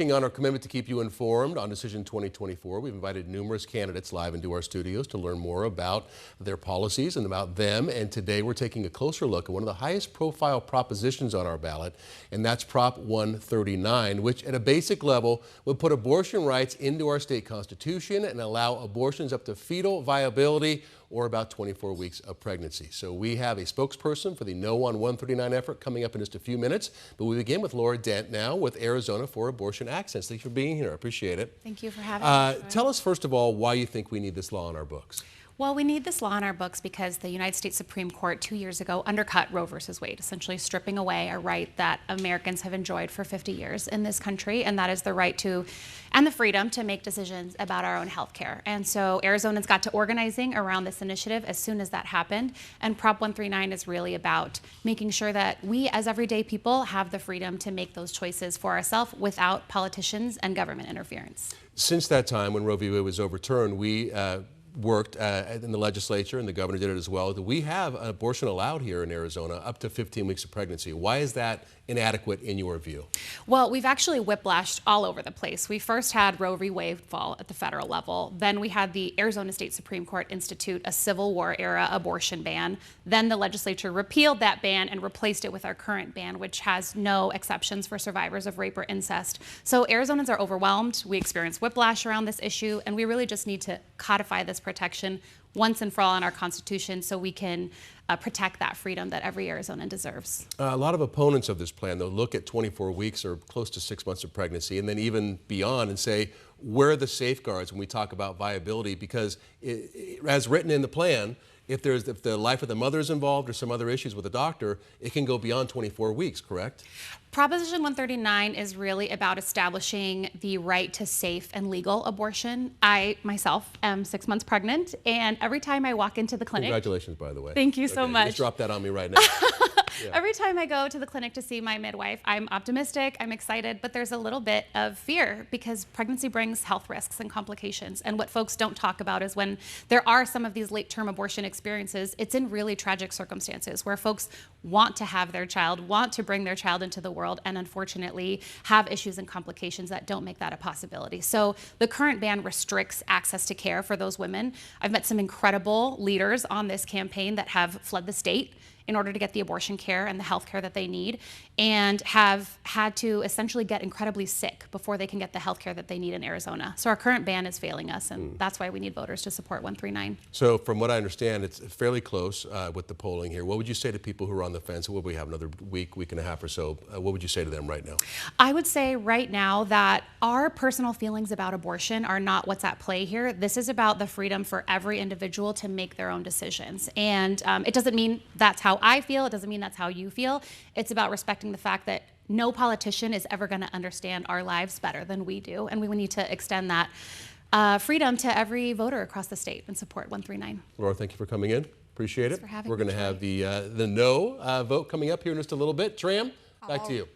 On our commitment to keep you informed on Decision 2024, we've invited numerous candidates live into our studios to learn more about their policies and about them. And today we're taking a closer look at one of the highest profile propositions on our ballot, and that's Prop 139, which at a basic level would put abortion rights into our state constitution and allow abortions up to fetal viability or about 24 weeks of pregnancy. So we have a spokesperson for the No on 139 effort coming up in just a few minutes. But we begin with Laura Dent now with Arizona for Abortion Access. Thank you for being here. I appreciate it. Thank you for having me. Tell us, first of all, why you think we need this law in our books. Well, we need this law in our books because the United States Supreme Court 2 years ago undercut Roe v. Wade, essentially stripping away a right that Americans have enjoyed for 50 years in this country, and that is the right to and the freedom to make decisions about our own health care. And so Arizonans got to organizing around this initiative as soon as that happened, and Prop 139 is really about making sure that we as everyday people have the freedom to make those choices for ourselves without politicians and government interference. Since that time when Roe v. Wade was overturned, we worked in the legislature, and the governor did it as well. We have an abortion allowed here in Arizona up to 15 weeks of pregnancy. Why is that inadequate in your view? Well, we've actually whiplashed all over the place. We first had Roe v. Wade fall at the federal level. Then we had the Arizona State Supreme Court institute a Civil War era abortion ban. Then the legislature repealed that ban and replaced it with our current ban, which has no exceptions for survivors of rape or incest. So Arizonans are overwhelmed. We experience whiplash around this issue, and we really just need to codify this protection once and for all in our Constitution so we can protect that freedom that every Arizonan deserves. A lot of opponents of this plan, though, look at 24 weeks or close to 6 months of pregnancy and then even beyond and say, where are the safeguards when we talk about viability? Because as written in the plan, if the life of the mother is involved or some other issues with the doctor, it can go beyond 24 weeks, correct? Proposition 139 is really about establishing the right to safe and legal abortion. I, myself, am 6 months pregnant, and every time I walk into the clinic... Congratulations, by the way. Thank you so much. Just drop that on me right now. Yeah. Every time I go to the clinic to see my midwife, I'm optimistic, I'm excited, but there's a little bit of fear because pregnancy brings health risks and complications. And what folks don't talk about is when there are some of these late-term abortion experiences, it's in really tragic circumstances where folks want to have their child, want to bring their child into the world, and unfortunately have issues and complications that don't make that a possibility. So the current ban restricts access to care for those women. I've met some incredible leaders on this campaign that have fled the state in order to get the abortion care and the health care that they need, and have had to essentially get incredibly sick before they can get the health care that they need in Arizona. So our current ban is failing us, and that's why we need voters to support 139. So from what I understand, it's fairly close with the polling here. What would you say to people who are on the fence? What we have another week and a half or so? What would you say to them right now? I would say right now that our personal feelings about abortion are not what's at play here. This is about the freedom for every individual to make their own decisions. And it doesn't mean that's how I feel. It doesn't mean that's how you feel. It's about respecting the fact that no politician is ever going to understand our lives better than we do. And we need to extend that freedom to every voter across the state and support 139. Laura, thank you for coming in. Appreciate Thanks it. for having We're going to have the no vote coming up here in just a little bit. Tram, back to you.